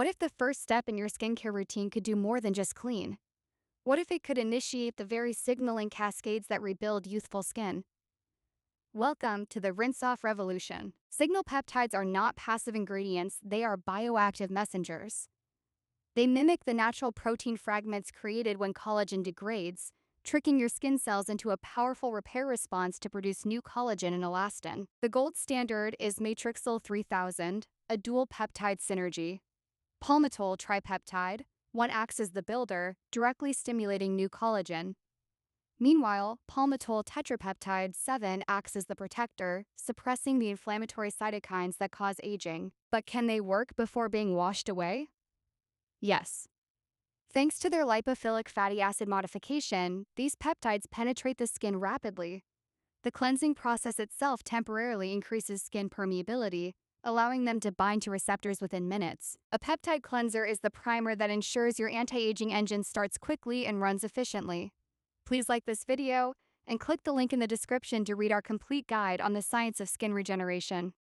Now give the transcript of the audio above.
What if the first step in your skincare routine could do more than just clean? What if it could initiate the very signaling cascades that rebuild youthful skin? Welcome to the rinse off revolution. Signal peptides are not passive ingredients, they are bioactive messengers. They mimic the natural protein fragments created when collagen degrades, tricking your skin cells into a powerful repair response to produce new collagen and elastin. The gold standard is Matrixyl 3000, a dual peptide synergy. Palmitoyl tripeptide, one acts as the builder, directly stimulating new collagen. Meanwhile, palmitoyl tetrapeptide 7 acts as the protector, suppressing the inflammatory cytokines that cause aging. But can they work before being washed away? Yes. Thanks to their lipophilic fatty acid modification, these peptides penetrate the skin rapidly. The cleansing process itself temporarily increases skin permeability, allowing them to bind to receptors within minutes. A peptide cleanser is the primer that ensures your anti-aging engine starts quickly and runs efficiently. Please like this video and click the link in the description to read our complete guide on the science of skin regeneration.